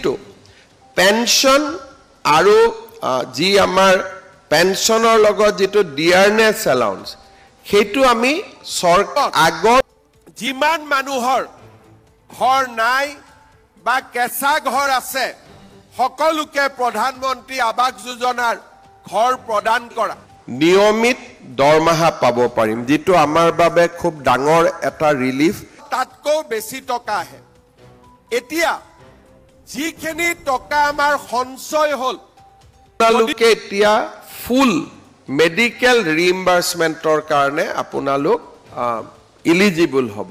কিন্তু পেনশন আৰু যি আমাৰ পেনশনৰ লগত যেটো ডিয়াৰনেছ এলাউন্স সেইটো আমি চৰকাৰ আগত যিমান মানুহৰ ঘৰ নাই বা কেঁচা ঘৰ আছে সকলোকে প্ৰধানমন্ত্ৰী আৱাস যোজনাৰ ঘৰ প্ৰদান কৰা নিয়মিত দৰমহা পাব পাৰিম যেটো আমাৰ বাবে খুব ডাঙৰ এটা ৰিলিফ তাতকৈ বেছি টকা আহে এতিয়া যিখিনি টকা আমাৰ সঞ্চয় হ'ল আপোনালোকে এতিয়া ফুল মেডিকেল ৰিইম্বাৰ্সমেন্টৰ কাৰণে আপোনালোক এলিজিবল হ'ব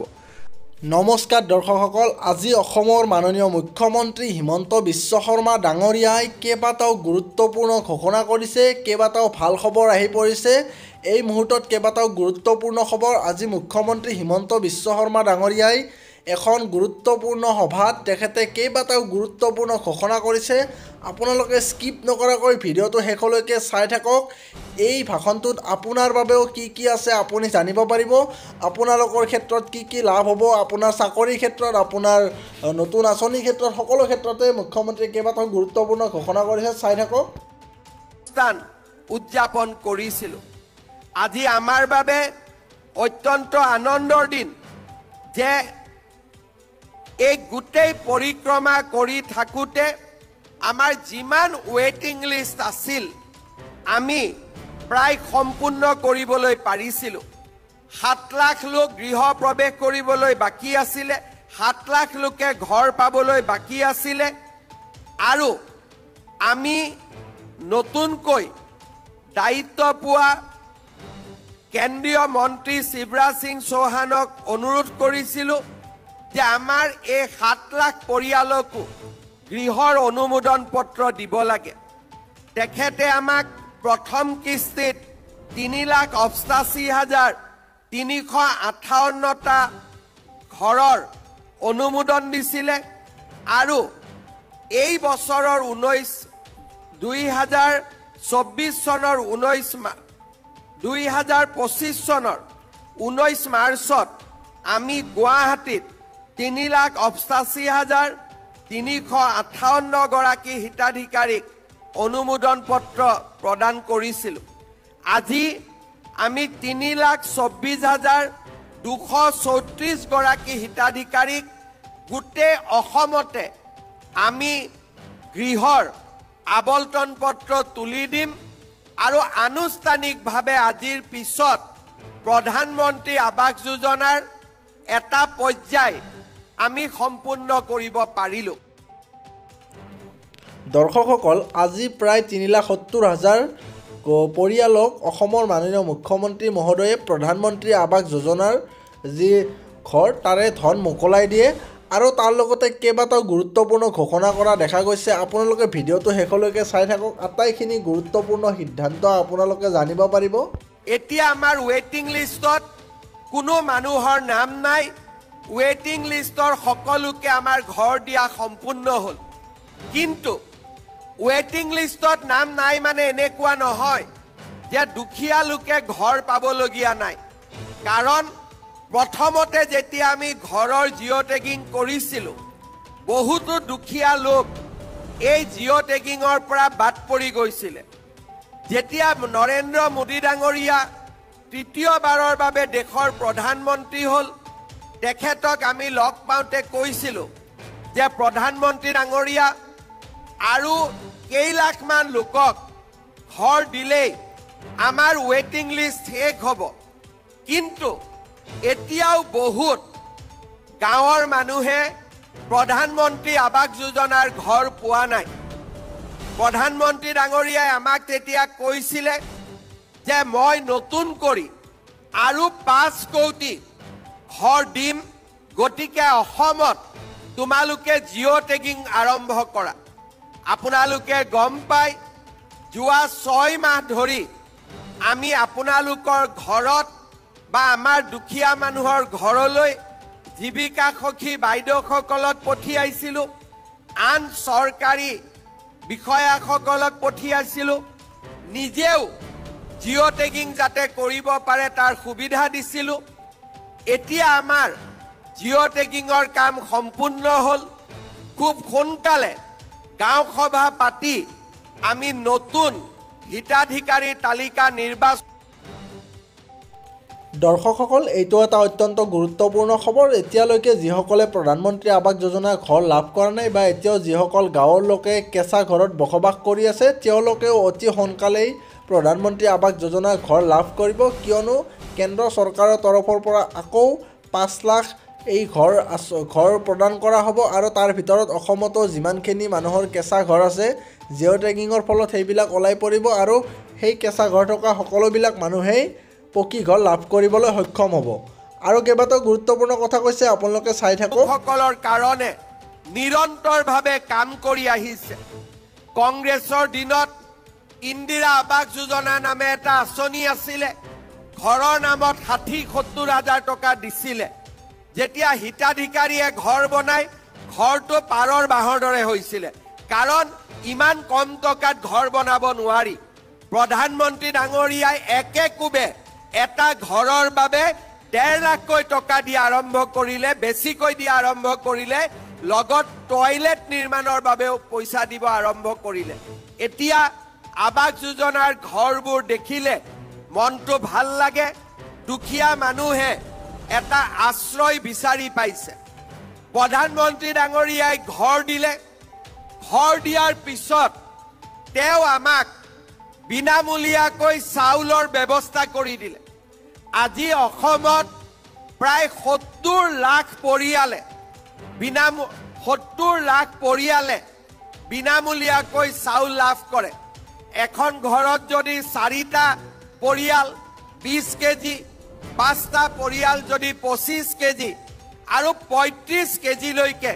নমস্কাৰ দৰ্শকসকল আজি অসমৰ মাননীয় মুখ্যমন্ত্ৰী হিমন্ত বিশ্ব শৰ্মা ডাঙৰীয়াই কেইবাটাও গুৰুত্বপূৰ্ণ ঘোষণা কৰিছে কেইবাটাও ভাল খবৰ আহি পৰিছে এই মুহূৰ্তত কেইবাটাও গুৰুত্বপূৰ্ণ খবৰ আজি মুখ্যমন্ত্ৰী হিমন্ত বিশ্ব শৰ্মা ডাঙৰীয়াই এখন গুৰুত্বপূৰ্ণ সভাত তেখেতে কেইবাটাও গুৰুত্বপূৰ্ণ ঘোষণা কৰিছে আপোনালোকে স্কিপ নকৰাকৈ ভিডিঅটো শেষলৈকে চাই থাকক এই ভাষণটোত আপোনাৰ বাবেও কি আছে আপুনি জানিব পাৰিব আপোনালোকৰ ক্ষেত্ৰত কি লাভ হ'ব আপোনাৰ চাকৰিৰ ক্ষেত্ৰত আপোনাৰ নতুন আঁচনিৰ ক্ষেত্ৰত সকলো ক্ষেত্ৰতে মুখ্যমন্ত্ৰী কেইবাটাও গুৰুত্বপূৰ্ণ ঘোষণা কৰিছে চাই থাকক স্থান উদযাপন কৰিছিল আজি আমাৰ বাবে অত্যন্ত আনন্দৰ দিন যে এই গোটেই পৰিক্ৰমা কৰি থাকোতে আমাৰ যিমান ৱেটিং লিষ্ট আছিল আমি প্ৰায় সম্পূৰ্ণ কৰিবলৈ পাৰিছিল 7 লাখ লোক গৃহ প্ৰৱেশ কৰিবলৈ বাকি আছিল 7 লাখ লোকে ঘৰ পাবলৈ বাকি আছিল আৰু আমি নতুনকৈ দায়িত্ব পোৱা কেন্দ্ৰীয় মন্ত্ৰী শিৱৰাজ সিং চৌহানক অনুৰোধ কৰিছিল যে আমাৰ এই 7 লাখ পৰিয়ালকো গৃহৰ অনুমোদন পত্ৰ দিব লাগে তেখেতে আমাক প্ৰথম কিস্তিত 3,88,358টা ঘৰৰ অনুমোদন দিছিলে আৰু এই বছৰৰ 2024 চনৰ 2025 চনৰ 19 মাৰ্চত আমি গুৱাহাটীত 3,88,358 গৰাকী হিতাধিকাৰীক অনুমোদন পত্ৰ প্ৰদান কৰিছিল আজি আমি 3,24,234 গৰাকী হিতাধিকাৰীক গোটেই অসমতে আমি গৃহৰ আবলটন পত্ৰ তুলি দিম আৰু আনুষ্ঠানিকভাৱে আজিৰ পিছত প্ৰধানমন্ত্ৰী আৱাস যোজনাৰ এটা পৰ্যায় আমি সম্পূৰ্ণ কৰিব পাৰিলো দৰ্শকসকল আজি প্ৰায় 3,70,000 পৰিয়ালক অসমৰ মাননীয় মুখ্যমন্ত্ৰী মহোদয়ে প্ৰধানমন্ত্ৰী আৱাস যোজনাৰ যি ঘৰ তাৰে ধন মোকলাই দিয়ে আৰু তাৰ লগতে কেইবাটাও গুৰুত্বপূৰ্ণ ঘোষণা কৰা দেখা গৈছে আপোনালোকে ভিডিঅটো শেষলৈকে চাই থাকক আটাইখিনি গুৰুত্বপূৰ্ণ সিদ্ধান্ত আপোনালোকে জানিব পাৰিব এতিয়া আমাৰ ৱেটিং লিষ্টত কোনো মানুহৰ নাম নাই ৱেটিং লিষ্টৰ সকলোকে আমাৰ ঘৰ দিয়া সম্পূৰ্ণ হ'ল কিন্তু ৱেটিং লিষ্টত নাম নাই মানে এনেকুৱা নহয় যে দুখীয়া লোকে ঘৰ পাবলগীয়া নাই কাৰণ প্ৰথমতে যেতিয়া আমি ঘৰৰ জিঅ' টেগিং কৰিছিলোঁ বহুতো দুখীয়া লোক এই জিঅ' টেগিঙৰ পৰা বাদ পৰি গৈছিলে যেতিয়া নৰেন্দ্ৰ মোদী ডাঙৰীয়া তৃতীয়বাৰৰ বাবে দেশৰ প্ৰধানমন্ত্ৰী হ'ল তেখেতক আমি লগ পাওঁতে কৈছিলোঁ যে প্ৰধানমন্ত্ৰী ডাঙৰীয়া আৰু কেইলাখমান লোকক ঘৰ দিলেই আমাৰ ৱেটিং লিষ্ট শেষ হ'ব কিন্তু এতিয়াও বহুত গাঁৱৰ মানুহে প্ৰধানমন্ত্ৰী আৱাস যোজনাৰ ঘৰ পোৱা নাই প্ৰধানমন্ত্ৰী ডাঙৰীয়াই আমাক তেতিয়া কৈছিলে যে মই নতুন কৰি আৰু 5 কোটি ঘৰ দিম গতিকে অসমত তোমালোকে জিঅ' টেগিং আৰম্ভ কৰা আপোনালোকে গম পাই যোৱা 6 মাহ ধৰি আমি আপোনালোকৰ ঘৰত বা আমাৰ দুখীয়া মানুহৰ ঘৰলৈ জীৱিকা সখী বাইদেউসকলক পঠিয়াইছিলোঁ আন চৰকাৰী বিষয়াসকলক পঠিয়াইছিলোঁ নিজেও জিঅ' টেগিং যাতে কৰিব পাৰে তাৰ সুবিধা দিছিলোঁ এতিয়া আমাৰ জিঅ' টেগিঙৰ কাম সম্পূৰ্ণ হ'ল খুব সোনকালে গাঁও সভা পাতি আমি নতুন হিতাধিকাৰী তালিকা নিৰ্বাচন। দৰ্শকসকল, এইটো এটা অত্যন্ত গুৰুত্বপূৰ্ণ খবৰ। এতিয়ালৈকে যিসকলে প্ৰধানমন্ত্ৰী আৱাস যোজনাৰ ঘৰ লাভ কৰা নাই বা এতিয়াও যিসকল গাঁৱৰ লোকে কেঁচা ঘৰত বসবাস কৰি আছে, তেওঁলোকেও অতি সোনকালেই প্ৰধানমন্ত্ৰী আৱাস যোজনাৰ ঘৰ লাভ কৰিব, কিয়নো কেন্দ্ৰ চৰকাৰৰ তৰফৰ পৰা আকৌ 5 লাখ এই ঘৰ প্ৰদান কৰা হ'ব। আৰু তাৰ ভিতৰত অসমতো যিমানখিনি মানুহৰ কেঁচা ঘৰ আছে, জিঅ' টেগিঙৰ ফলত সেইবিলাক ওলাই পৰিব আৰু সেই কেঁচা ঘৰ থকা সকলোবিলাক মানুহেই পকী ঘৰ লাভ কৰিবলৈ সক্ষম হ'ব। আৰু কেইবাটাও গুৰুত্বপূৰ্ণ কথা কৈছে, আপোনালোকে চাই থাকক। সকলৰ কাৰণে নিৰন্তৰভাৱে কাম কৰি আহিছে। কংগ্ৰেছৰ দিনত ইন্দিৰা আৱাস যোজনা নামে এটা আঁচনি আছিলে। ঘৰৰ নামত 60-70 হাজাৰ টকা দিছিলে। যেতিয়া হিতাধিকাৰীয়ে ঘৰ বনাই, ঘৰটো পাৰৰ বাঁহৰ দৰে হৈছিলে, কাৰণ ইমান কম টকাত ঘৰ বনাব নোৱাৰি। প্ৰধানমন্ত্ৰী ডাঙৰীয়াই একেকোবে এটা ঘৰৰ বাবে 1.5 লাখকৈ টকা দিয়া আৰম্ভ কৰিলে, বেছিকৈ দিয়া আৰম্ভ কৰিলে, লগত টয়লেট নিৰ্মাণৰ বাবেও পইচা দিব আৰম্ভ কৰিলে। এতিয়া আৱাস যোজনাৰ ঘৰবোৰ দেখিলে মনটো ভাল লাগে। দুখীয়া মানুহে এটা আশ্ৰয় বিচাৰি পাইছে। প্ৰধানমন্ত্ৰী ডাঙৰীয়াই ঘৰ দিলে। ঘৰ দিয়াৰ পিছত তেওঁ আমাক বিনামূলীয়াকৈ চাউলৰ ব্যৱস্থা কৰি দিলে। আজি অসমত প্ৰায় 70 লাখ পৰিয়ালে বিনামূলীয়াকৈ চাউল লাভ কৰে। এখন ঘৰত যদি 4টা পৰিয়াল 20 কেজি, 5টা পৰিয়াল যদি 25 কেজি আৰু 35 কেজিলৈকে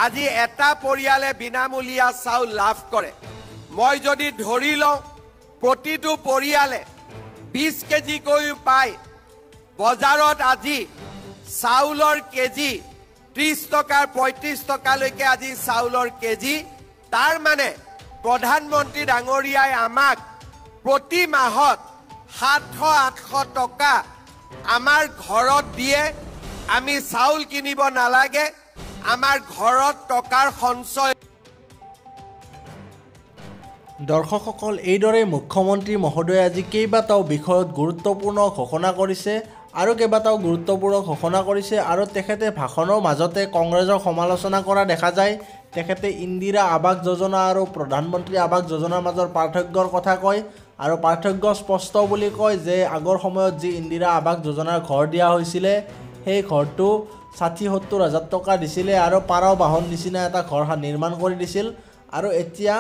আজি এটা পৰিয়ালে বিনামূলীয়া চাউল লাভ কৰে। মই যদি ধৰি লওঁ প্ৰতিটো পৰিয়ালে 20 কেজিকৈ পায়, বজাৰত আজি চাউলৰ কেজি 30 টকাৰ 35 টকালৈকে আজি চাউলৰ কেজি। তাৰ মানে প্ৰধানমন্ত্ৰী ডাঙৰীয়াই আমাক প্ৰতি মাহত 700-800 টকা আমাৰ ঘৰত দিয়ে। আমি চাউল কিনিব নালাগে, আমাৰ ঘৰত টকাৰ সঞ্চয়। দৰ্শকসকল, এইদৰে মুখ্যমন্ত্ৰী মহোদয়ে আজি কেইবাটাও বিষয়ত গুৰুত্বপূৰ্ণ ঘোষণা কৰিছে আৰু কেইবাটাও গুৰুত্বপূৰ্ণ ঘোষণা কৰিছে। আৰু তেখেতে ভাষণৰ মাজতে কংগ্ৰেছক সমালোচনা কৰা দেখা যায়। তেখেতে ইন্দিৰা আৱাস যোজনা আৰু প্ৰধানমন্ত্ৰী আৱাস যোজনাৰ মাজৰ পাৰ্থক্যৰ কথা কয় আৰু পাৰ্থক্য স্পষ্ট বুলি কয় যে আগৰ সময়ত যি ইন্দিৰা আৱাস যোজনাৰ ঘৰ দিয়া হৈছিলে, সেই ঘৰটো 60-70 হাজাৰ টকা দিছিলে আৰু পাৰ বাহন নিচিনা এটা ঘৰ নিৰ্মাণ কৰি দিছিল। আৰু এতিয়া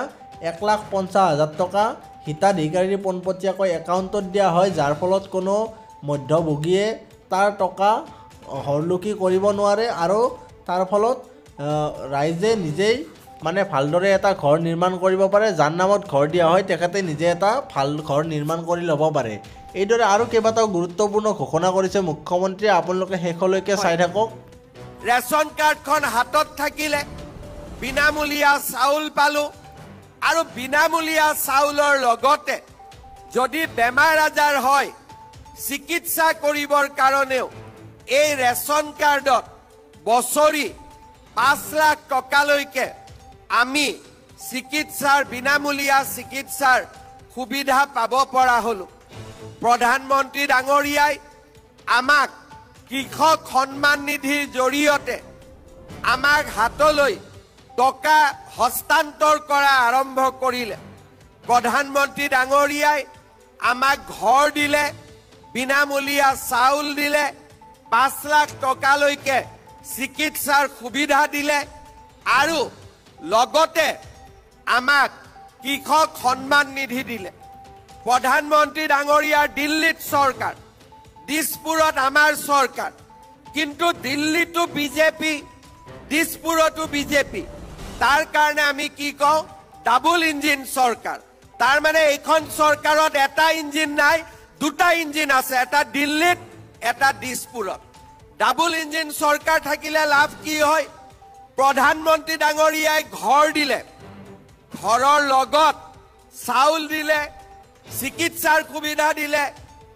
1,50,000 টকা হিতাধিকাৰীৰ পোনপটীয়াকৈ একাউণ্টত দিয়া হয়, যাৰ ফলত কোনো মধ্যভোগীয়ে তাৰ টকা হৰলুকি কৰিব নোৱাৰে আৰু তাৰ ফলত ৰাইজে নিজেই ভালদৰে এটা ঘৰ নিৰ্মাণ কৰিব পাৰে। যাৰ নামত ঘৰ দিয়া হয় তেখেতে নিজে এটা ভাল ঘৰ নিৰ্মাণ কৰি ল'ব পাৰে। এইদৰে আৰু কেইবাটাও গুৰুত্বপূৰ্ণ ঘোষণা কৰিছে মুখ্যমন্ত্ৰীয়ে। আপোনালোকে শেষলৈকে চাই থাকক। ৰেচন কাৰ্ডখন হাতত থাকিলে বিনামূলীয়া চাউল পালোঁ আৰু বিনামূলীয়া চাউলৰ লগতে যদি বেমাৰ আজাৰ হয়, চিকিৎসা কৰিবৰ কাৰণেও এই ৰেচন কাৰ্ডত বছৰি 5 লাখ টকালৈকে আমি বিনামূলীয়া চিকিৎসাৰ সুবিধা পাব পৰা হলোঁ। প্ৰধানমন্ত্ৰী ডাঙৰীয়াই আমাক কৃষক সন্মান নিধিৰ জৰিয়তে আমাক হাতলৈ টকা হস্তান্তৰ কৰা আৰম্ভ কৰিলে। প্ৰধানমন্ত্ৰী ডাঙৰীয়াই আমাক ঘৰ দিলে, বিনামূলীয়া চাউল দিলে, 5 লাখ টকালৈকে চিকিৎসাৰ সুবিধা দিলে আৰু লগতে আমাক কৃষক সন্মান নিধি দিলে। প্ৰধানমন্ত্ৰী ডাঙৰীয়াৰ দিল্লীত চৰকাৰ, দিছপুৰত আমাৰ চৰকাৰ, কিন্তু দিল্লীতো বিজেপি, দিছপুৰতো বিজেপি। তাৰ কাৰণে আমি কি কওঁ, ডাবল ইঞ্জিন চৰকাৰ। তাৰ মানে এইখন চৰকাৰত এটা ইঞ্জিন নাই, 2টা ইঞ্জিন আছে, এটা দিল্লীত, এটা দিছপুৰত। ডাবল ইঞ্জিন চৰকাৰ থাকিলে লাভ কি হয়? প্ৰধানমন্ত্ৰী ডাঙৰীয়াই ঘৰ দিলে, ঘৰৰ লগত চাউল দিলে, চিকিৎসাৰ সুবিধা দিলে,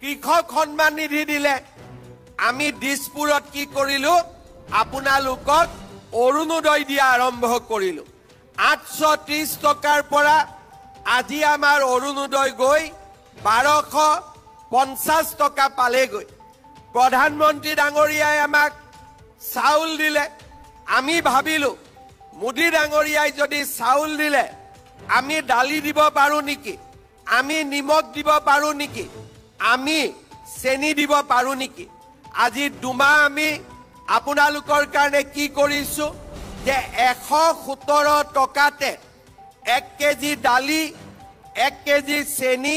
কৃষক সন্মান নিধি দিলে। আমি দিছপুৰত কি কৰিলোঁ, আপোনালোকক অৰুণোদয় দিয়া আৰম্ভ কৰিলোঁ। 830 টকাৰ পৰা আজি আমাৰ অৰুণোদয় গৈ 1250 টকা পালেগৈ। প্ৰধানমন্ত্ৰী ডাঙৰীয়াই আমাক চাউল দিলে। আমি ভাবিলোঁ মোদী ডাঙৰীয়াই যদি চাউল দিলে আমি দালি দিব পাৰোঁ নেকি, আমি নিমখ দিব পাৰোঁ নেকি, আমি চেনি দিব পাৰোঁ নেকি। আজি দুমাহ আমি আপোনালোকৰ কাৰণে কি কৰিছোঁ যে 117 টকাতে 1 কেজি দালি, 1 কেজি চেনি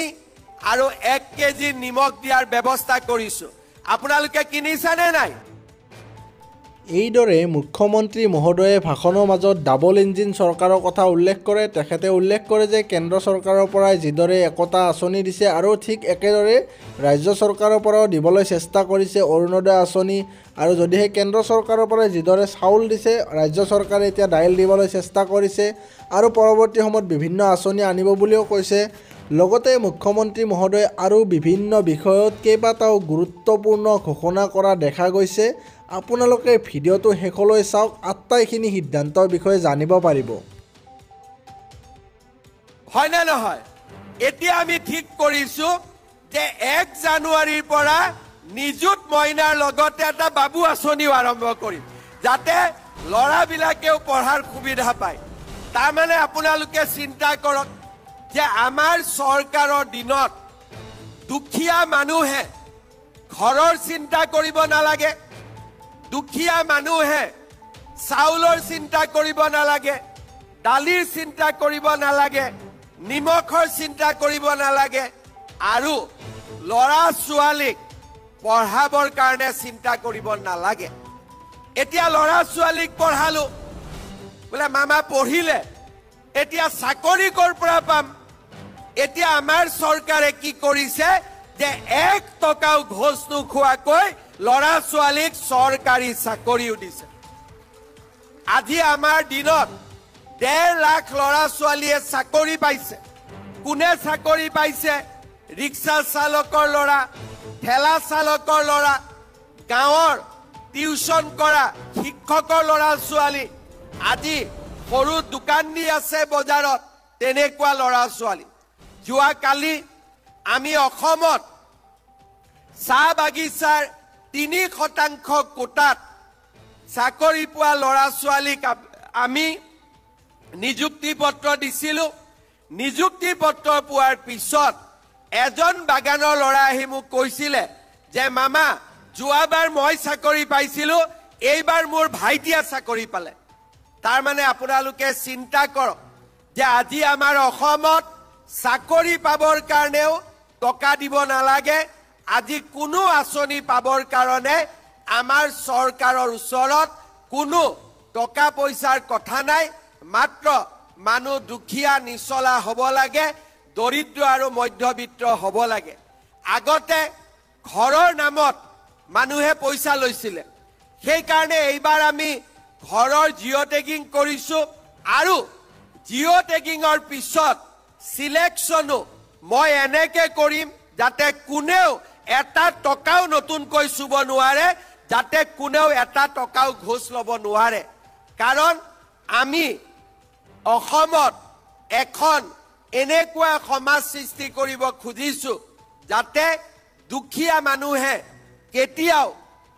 আৰু 1 কেজি নিমখ দিয়াৰ ব্যৱস্থা কৰিছোঁ। আপোনালোকে কিনিছেনে নাই? এইদৰে মুখ্যমন্ত্ৰী মহোদয়ে ভাষণৰ মাজত ডাবল ইঞ্জিন চৰকাৰৰ কথা উল্লেখ কৰে। তেখেতে উল্লেখ কৰে যে কেন্দ্ৰ চৰকাৰৰ পৰাই যিদৰে একতা আঁচনি দিছে আৰু ঠিক একেদৰে ৰাজ্য চৰকাৰৰ পৰাও দিবলৈ চেষ্টা কৰিছে অৰুণোদয় আঁচনি, আৰু যদিহে কেন্দ্ৰ চৰকাৰৰ পৰাই যিদৰে চাউল দিছে ৰাজ্য চৰকাৰে এতিয়া দাইল দিবলৈ চেষ্টা কৰিছে আৰু পৰৱৰ্তী সময়ত বিভিন্ন আঁচনি আনিব বুলিও কৈছে। লগতে মুখ্যমন্ত্ৰী মহোদয়ে আৰু বিভিন্ন বিষয়ত কেইবাটাও গুৰুত্বপূৰ্ণ ঘোষণা কৰা দেখা গৈছে। আপোনালোকে ভিডিঅ'টো শেষলৈ চাওক, আটাইখিনি সিদ্ধান্তৰ বিষয়ে জানিব পাৰিব। হয়নে নহয়? এতিয়া আমি ঠিক কৰিছোঁ যে 1 জানুৱাৰীৰ পৰা নিযুত মইনাৰ লগতে এটা বাবু আঁচনিও আৰম্ভ কৰিম, যাতে ল'ৰাবিলাকেও পঢ়াৰ সুবিধা পায়। তাৰমানে আপোনালোকে চিন্তা কৰক যে আমাৰ চৰকাৰৰ দিনত দুখীয়া মানুহে ঘৰৰ চিন্তা কৰিব নালাগে, দুখীয়া মানুহে চাউলৰ চিন্তা কৰিব নালাগে, দালিৰ চিন্তা কৰিব নালাগে, নিমখৰ চিন্তা কৰিব নালাগে, আৰু ল'ৰা ছোৱালীক পঢ়াবৰ কাৰণে চিন্তা কৰিব নালাগে। এতিয়া ল'ৰা ছোৱালীক পঢ়ালো বোলে মামা পঢ়িলে, এতিয়া চাকৰি ক'ৰ পৰা পাম? এতিয়া আমাৰ চৰকাৰে কি কৰিছে যে 1 টকাও ঘোষ নোখোৱাকৈ ল'ৰা ছোৱালীক চৰকাৰী চাকৰিও দিছে। আজি আমাৰ দিনত 1.5 লাখ ল'ৰা ছোৱালীয়ে চাকৰি পাইছে। কোনে চাকৰি পাইছে? ৰিক্সা চালকৰ ল'ৰা, ঠেলা চালকৰ ল'ৰা, গাঁৱৰ টিউচন কৰা শিক্ষকৰ ল'ৰা ছোৱালী, আজি সৰু দোকান দি আছে বজাৰত, তেনেকুৱা ল'ৰা ছোৱালী। যোৱাকালি আমি অসমত চাহ বাগিচাৰ 3% কোটাত চাকৰি পোৱা ল'ৰা ছোৱালীক আমি নিযুক্তি পত্ৰ দিছিলোঁ। নিযুক্তি পত্ৰ পোৱাৰ পিছত এজন বাগানৰ ল'ৰা আহি মোক কৈছিলে যে মামা, যোৱাবাৰ মই চাকৰি পাইছিলোঁ, এইবাৰ মোৰ ভাইটিয়ে চাকৰি পালে। তাৰমানে আপোনালোকে চিন্তা কৰক যে আজি আমাৰ অসমত চাকৰি পাবৰ কাৰণেও টকা দিব নালাগে। আজি কোনো আঁচনি পাবৰ কাৰণে আমাৰ চৰকাৰৰ ওচৰত কোনো টকা পইচাৰ কথা নাই, মাত্ৰ মানুহ দুখীয়া নিচলা হ'ব লাগে, দৰিদ্ৰ আৰু মধ্যবিত্ত হ'ব লাগে। আগতে ঘৰৰ নামত মানুহে পইচা লৈছিলে, সেইকাৰণে এইবাৰ আমি ঘৰৰ জিঅ' টেগিং কৰিছোঁ, আৰু জিঅ' টেগিঙৰ পিছত চিলেকশ্যনো মই এনেকৈ কৰিম যাতে কোনেও এটা টকাও নতুনকৈ চুব নোৱাৰে, যাতে কোনেও এটা টকাও ঘোষ ল'ব নোৱাৰে। কাৰণ আমি অসমত এখন এনেকুৱা সমাজ সৃষ্টি কৰিব খুজিছোঁ যাতে দুখীয়া মানুহে কেতিয়াও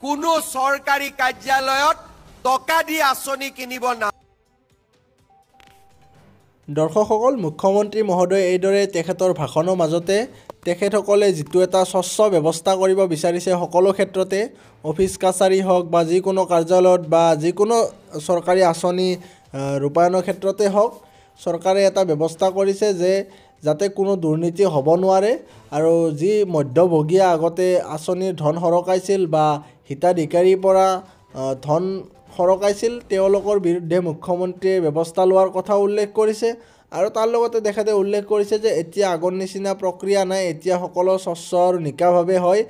কোনো চৰকাৰী কাৰ্যালয়ত টকা দি আঁচনি কিনিব না। দৰ্শকসকল, মুখ্যমন্ত্ৰী মহোদয়ে এইদৰে তেখেতৰ ভাষণৰ মাজতে তেখেতসকলে যিটো এটা স্বচ্ছ ব্যৱস্থা কৰিব বিচাৰিছে সকলো ক্ষেত্ৰতে, অফিচ কাছাৰী হওক বা যিকোনো কাৰ্যালয়ত বা যিকোনো চৰকাৰী আঁচনি ৰূপায়ণৰ ক্ষেত্ৰতে হওক, চৰকাৰে এটা ব্যৱস্থা কৰিছে যে যাতে কোনো দুৰ্নীতি হ'ব নোৱাৰে, আৰু যি মধ্যভোগীয়ে আগতে আঁচনিৰ ধন সৰকাইছিল বা হিতাধিকাৰীৰ পৰা ধন সৰকাইছিল, তেওঁলোকৰ বিৰুদ্ধে মুখ্যমন্ত্ৰীয়ে ব্যৱস্থা লোৱাৰ কথা উল্লেখ কৰিছে। আৰু তাৰ লগতে তেখেতে উল্লেখ কৰিছে যে এতিয়া আগৰ নিচিনা প্ৰক্ৰিয়া নাই, এতিয়া সকলো স্বচ্ছ আৰু নিকাভাৱে হয়,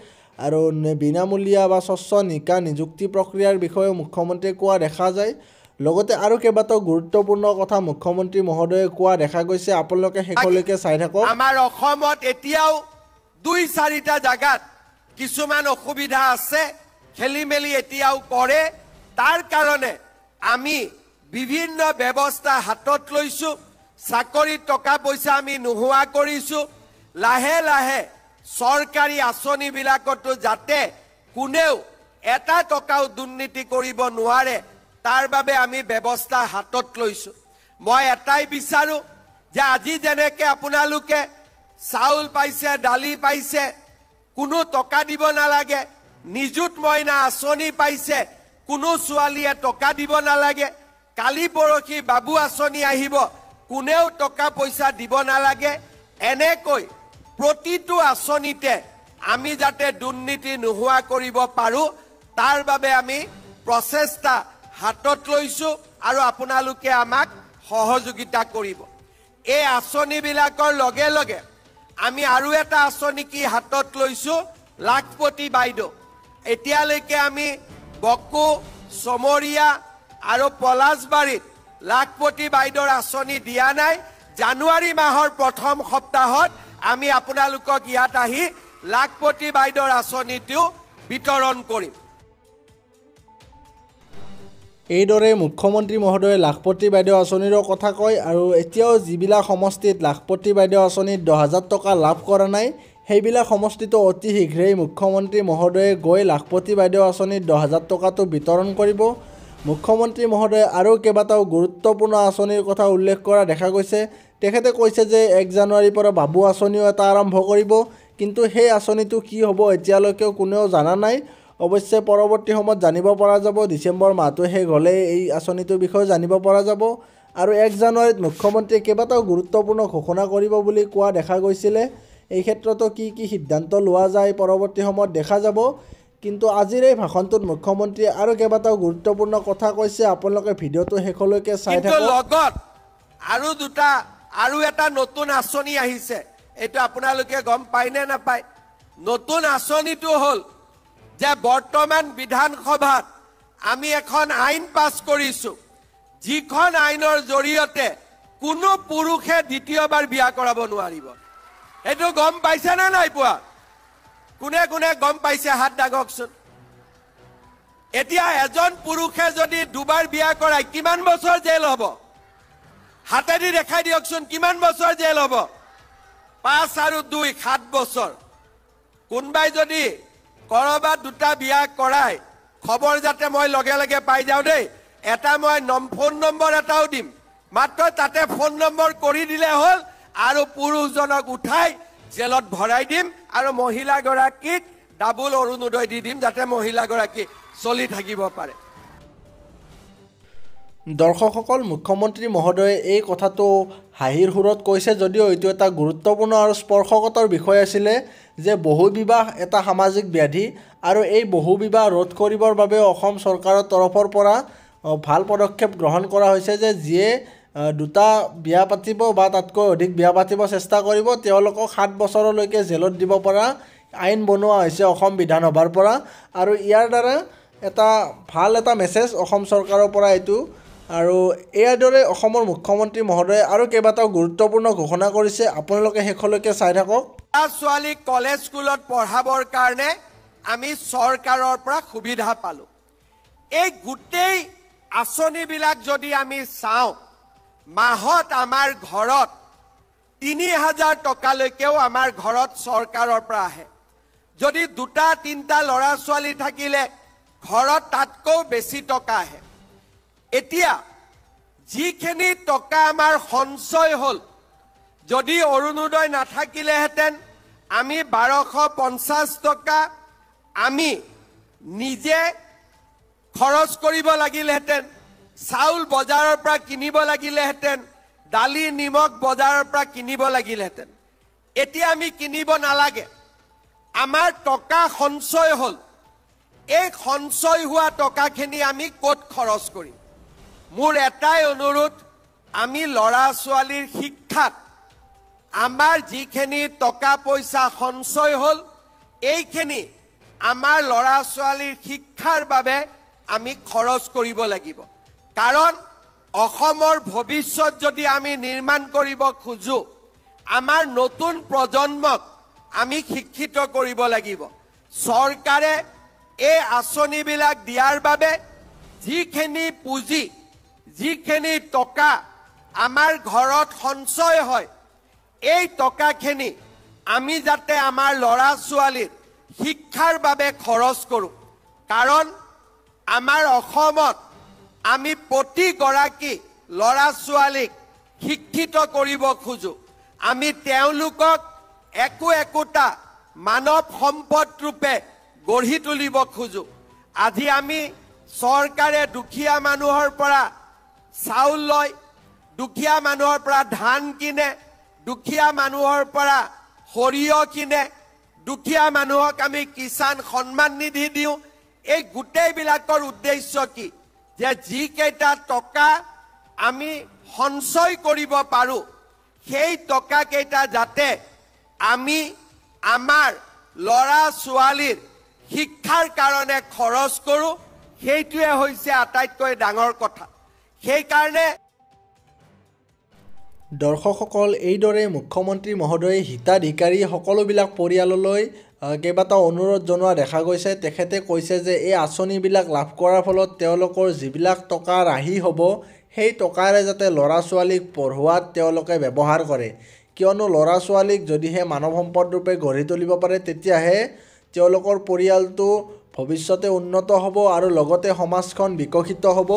আৰু বিনামূলীয়া বা স্বচ্ছ নিকা নিযুক্তি প্ৰক্ৰিয়াৰ বিষয়েও মুখ্যমন্ত্ৰীয়ে কোৱা দেখা যায়। লগতে আৰু কেইবাটাও গুৰুত্বপূৰ্ণ কথা মুখ্যমন্ত্ৰী মহোদয়ে কোৱা দেখা গৈছে। আপোনালোকে শেষলৈকে চাই থাকক। আমাৰ অসমত এতিয়াও 2-4টা জাগাত কিছুমান অসুবিধা আছে, খেলি মেলি এতিয়াও কৰে। তাৰ কাৰণে আমি বিভিন্ন ব্যৱস্থা হাতত লৈছো চাকৰি টকা পইচা আমি নোহোৱা কৰিছো লাহে লাহে চৰকাৰী আঁচনিবিলাকতো যাতে কোনেও এটা টকাও দুৰ্নীতি কৰিব নোৱাৰে তাৰ বাবে আমি ব্যৱস্থা হাতত লৈছো মই এটাই বিচাৰো যে আজি যেনেকৈ আপোনালোকে চাউল পাইছে দালি পাইছে কোনো টকা দিব নালাগে নিযুত মইনা আঁচনি পাইছে কোনো ছোৱালীয়ে টকা দিব নালাগে কালি পৰখি বাবু আঁচনি আহিব কোনেও টকা পইচা দিব নালাগে এনেকৈ প্ৰতিটো আঁচনিতে আমি যাতে দুৰ্নীতি নোহোৱা কৰিব পাৰো তাৰ বাবে আমি প্ৰচেষ্টা হাতত লৈছো আৰু আপোনালোকে আমাক সহযোগিতা কৰিব এই আঁচনিবিলাকৰ লগে লগে আমি আৰু এটা আঁচনি কি হাতত লৈছো লাখপতি বাইদেউ এতিয়ালৈকে আমি বকো সমৰিয়া আৰু পলাশবাৰীত লাখপতি বাইদেউৰ আঁচনি দিয়া নাই জানুৱাৰী মাহৰ প্ৰথম সপ্তাহত আমি আপোনালোকক ইয়াত আহি লাখপতি বাইদেউৰ আঁচনিটো বিতৰণ কৰিম এইদৰে মুখ্যমন্ত্ৰী মহোদয়ে লাখপতি বাইদেউ আঁচনিৰ কথা কয় আৰু এতিয়াও যিবিলাক সমষ্টিত লাখপতি বাইদেউ আঁচনিত 10,000 টকা লাভ কৰা নাই সেইবিলাক সমষ্টিতো অতি শীঘ্ৰেই মুখ্যমন্ত্ৰী মহোদয়ে গৈ লাখপতি বাইদেউ আঁচনিত 10,000 টকাটো বিতৰণ কৰিব মুখ্যমন্ত্ৰী মহোদয়ে আৰু কেইবাটাও গুৰুত্বপূৰ্ণ আঁচনিৰ কথা উল্লেখ কৰা দেখা গৈছে তেখেতে কৈছে যে 1 জানুৱাৰীৰ পৰা বাবু আঁচনিও এটা আৰম্ভ কৰিব কিন্তু সেই আঁচনিটো কি হ'ব এতিয়ালৈকে কোনেও জানা নাই অৱশ্যে পৰৱৰ্তী সময়ত জানিব পৰা যাব ডিসেম্বৰ মাহটো শেষ হ'লে এই আঁচনিটোৰ বিষয়ে জানিব পৰা যাব আৰু 1 জানুৱাৰীত মুখ্যমন্ত্ৰীয়ে কেইবাটাও গুৰুত্বপূৰ্ণ ঘোষণা কৰিব বুলি কোৱা দেখা গৈছিলে এই ক্ষেত্ৰতো কি সিদ্ধান্ত লোৱা যায় পৰৱৰ্তী সময়ত দেখা যাব কিন্তু আজিৰ এই ভাষণটোত মুখ্যমন্ত্ৰীয়ে আৰু কেইবাটাও গুৰুত্বপূৰ্ণ কথা কৈছে আপোনালোকে ভিডিঅ'টো শেষলৈকে চাই থাকক লগত আৰু এটা নতুন আঁচনি আহিছে এইটো আপোনালোকে গম পায়নে নাপায় নতুন আঁচনিটো হ'ল যে বৰ্তমান বিধানসভাত আমি এখন আইন পাছ কৰিছো যিখন আইনৰ জৰিয়তে কোনো পুৰুষে দ্বিতীয়বাৰ বিয়া কৰাব নোৱাৰিব এইটো গম পাইছে না নাই পোৱা কোনে কোনে গম পাইছে হাত দাগকচোন এতিয়া এজন পুৰুষে যদি দুবাৰ বিয়া কৰায় কিমান বছৰ জেল হ'ব হাতেদি দেখাই দিয়কচোন কিমান বছৰ জেল হ'ব 5 আৰু 2 7 বছৰ কোনবাই যদি কৰবাত দুটা বিয়া কৰায় খবৰ যাতে মই লগে লগে পাই যাওঁ দেই এটা মই ফোন নম্বৰ এটাও দিম মাত্ৰ তাতে ফোন নম্বৰ কৰি দিলে হ'ল আৰু পুৰুষজনক উঠাই জেলত ভৰাই দিম আৰু মহিলাগৰাকীক ডাবল অৰুণোদয় দি দিম যাতে মহিলাগৰাকী চলি থাকিব পাৰে দৰ্শকসকল মুখ্যমন্ত্ৰী মহোদয়ে এই কথাটো হাঁহিৰ সুৰত কৈছে যদিও এইটো এটা গুৰুত্বপূৰ্ণ আৰু স্পৰ্শকাতৰ বিষয় আছিলে যে বহুবিবাহ এটা সামাজিক ব্যাধি আৰু এই বহুবিবাহ ৰোধ কৰিবৰ বাবে অসম চৰকাৰৰ তৰফৰ পৰা ভাল পদক্ষেপ গ্ৰহণ কৰা হৈছে যে যিয়ে দুটা বিয়া পাতিব বা তাতকৈ অধিক বিয়া পাতিব চেষ্টা কৰিব তেওঁলোকক 7 বছৰলৈকে জেলত দিব পৰা আইন বনোৱা হৈছে অসম বিধানসভাৰ পৰা আৰু ইয়াৰ দ্বাৰা এটা ভাল এটা মেছেজ অসম চৰকাৰৰ পৰা এইটো আৰু ইয়াৰ দৰে অসমৰ মুখ্যমন্ত্ৰী মহোদয়ে আৰু কেইবাটাও গুৰুত্বপূৰ্ণ ঘোষণা কৰিছে আপোনালোকে শেষলৈকে চাই থাকক ছোৱালী কলেজ স্কুলত পঢ়াবৰ কাৰণে আমি চৰকাৰৰ পৰা সুবিধা পালো এই গোটেই আঁচনিবিলাক যদি আমি চাওঁ মাহত আমাৰ ঘৰত 3,000 টকালৈকেও আমাৰ ঘৰত চৰকাৰৰ পৰা আহে যদি 2-3টা ল'ৰা ছোৱালী থাকিলে ঘৰত তাতকৈ বেছি টকা আহে এতিয়া যিখিনি টকা আমাৰ সঞ্চয় হ'ল যদি অৰুণোদয় নাথাকিলেহেঁতেন আমি 1250 টকা আমি নিজে খৰচ কৰিব লাগিলহেঁতেন চাউল বজাৰৰ পৰা কিনিব লাগিলহেঁতেন দালি নিমখ বজাৰৰ পৰা কিনিব লাগিলহেঁতেন এতিয়া আমি কিনিব নালাগে আমাৰ টকা সঞ্চয় হ'ল এই সঞ্চয় হোৱা টকাখিনি আমি ক'ত খৰচ কৰিম মোৰ এটাই অনুৰোধ আমি ল'ৰা ছোৱালীৰ শিক্ষাত আমাৰ যিখিনি টকা পইচা সঞ্চয় হ'ল এইখিনি আমাৰ ল'ৰা ছোৱালীৰ শিক্ষাৰ বাবে আমি খৰচ কৰিব লাগিব কাৰণ অসমৰ ভৱিষ্যত যদি আমি নিৰ্মাণ কৰিব খোজো আমাৰ নতুন প্ৰজন্মক আমি শিক্ষিত কৰিব লাগিব চৰকাৰে এই আঁচনিবিলাক দিয়াৰ বাবে যিখিনি পুঁজি যিখিনি টকা আমাৰ ঘৰত সঞ্চয় হয় এই টকাখিনি আমি যাতে আমাৰ ল'ৰা ছোৱালীৰ শিক্ষাৰ বাবে খৰচ কৰোঁ কাৰণ আমাৰ অসমত আমি প্ৰতিগৰাকী ল'ৰা ছোৱালীক শিক্ষিত কৰিব খোজোঁ আমি তেওঁলোকক একোটা মানৱ সম্পদ ৰূপে গঢ়ি তুলিব খোজোঁ আজি আমি চৰকাৰে দুখীয়া মানুহৰ পৰা চাউল লয় দুখীয়া মানুহৰ পৰা ধান কিনে দুখীয়া মানুহৰ পৰা সৰিয়হ কিনে দুখীয়া মানুহক আমি কিষাণ সন্মান নিধি দিওঁ এই গোটেইবিলাকৰ উদ্দেশ্য কি যে যিকেইটা টকা আমি সঞ্চয় কৰিব পাৰোঁ সেই টকাকেইটা যাতে আমি আমাৰ ল'ৰা ছোৱালীৰ শিক্ষাৰ কাৰণে খৰচ কৰোঁ সেইটোৱে হৈছে আটাইতকৈ ডাঙৰ কথা সেইকাৰণে দৰ্শকসকল এইদৰে মুখ্যমন্ত্ৰী মহোদয়ে হিতাধিকাৰী সকলোবিলাক পৰিয়াললৈ কেইবাটাও অনুৰোধ জনোৱা দেখা গৈছে তেখেতে কৈছে যে এই আঁচনিবিলাক লাভ কৰাৰ ফলত তেওঁলোকৰ যিবিলাক টকা ৰাহি হ'ব সেই টকাৰে যাতে ল'ৰা ছোৱালীক পঢ়োৱাত তেওঁলোকে ব্যৱহাৰ কৰে কিয়নো ল'ৰা ছোৱালীক যদিহে মানৱ সম্পদ ৰূপে গঢ়ি তুলিব পাৰে তেতিয়াহে তেওঁলোকৰ পৰিয়ালটো ভৱিষ্যতে উন্নত হ'ব আৰু লগতে সমাজখন বিকশিত হ'ব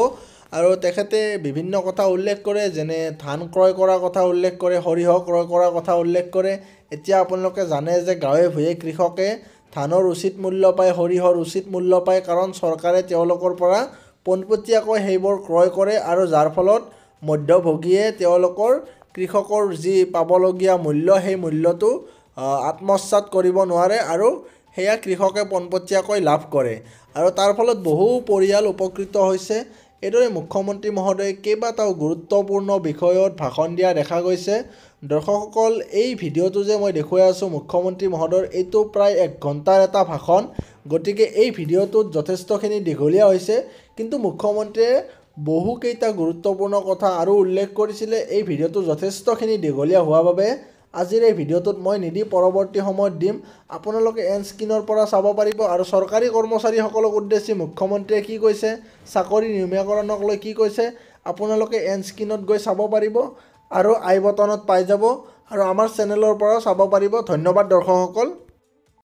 আৰু তেখেতে বিভিন্ন কথা উল্লেখ কৰে যেনে ধান ক্ৰয় কৰাৰ কথা উল্লেখ কৰে সৰিয়হ ক্ৰয় কৰাৰ কথা উল্লেখ কৰে এতিয়া আপোনালোকে জানে যে গাঁৱে ভূঞে কৃষকে ধানৰ উচিত মূল্য পায় সৰিয়হৰ উচিত মূল্য পায় কাৰণ চৰকাৰে তেওঁলোকৰ পৰা পোনপটীয়াকৈ সেইবোৰ ক্ৰয় কৰে আৰু যাৰ ফলত মধ্যভোগীয়ে তেওঁলোকৰ কৃষকৰ যি পাবলগীয়া মূল্য সেই মূল্যটো আত্মসাৎ কৰিব নোৱাৰে আৰু সেয়া কৃষকে পোনপটীয়াকৈ লাভ কৰে আৰু তাৰ ফলত বহু পৰিয়াল উপকৃত হৈছে এইদৰে মুখ্যমন্ত্ৰী মহোদয়ে কেইবাটাও গুৰুত্বপূৰ্ণ বিষয়ত ভাষণ দিয়া দেখা গৈছে দৰ্শকসকল এই ভিডিঅ'টো যে মই দেখুৱাই আছোঁ মুখ্যমন্ত্ৰী মহোদয়ৰ এইটো প্ৰায় 1 ঘণ্টাৰ এটা ভাষণ গতিকে এই ভিডিঅ'টোত যথেষ্টখিনি দীঘলীয়া হৈছে কিন্তু মুখ্যমন্ত্ৰীয়ে বহুকেইটা গুৰুত্বপূৰ্ণ কথা আৰু উল্লেখ কৰিছিলে এই ভিডিঅ'টো যথেষ্টখিনি দীঘলীয়া হোৱাৰ বাবে আজিৰ এই ভিডিঅ'টোত মই নিদি পৰৱৰ্তী সময়ত দিম আপোনালোকে এন স্ক্ৰীনৰ পৰা চাব পাৰিব আৰু চৰকাৰী কৰ্মচাৰীসকলক উদ্দেশ্যি মুখ্যমন্ত্ৰীয়ে কি কৈছে চাকৰি নিয়মীয়াকৰণক লৈ কি কৈছে আপোনালোকে এন স্ক্ৰীনত গৈ চাব পাৰিব আৰু আই বটনত পাই যাব আৰু আমাৰ চেনেলৰ পৰা চাব পাৰিব ধন্যবাদ দৰ্শকসকল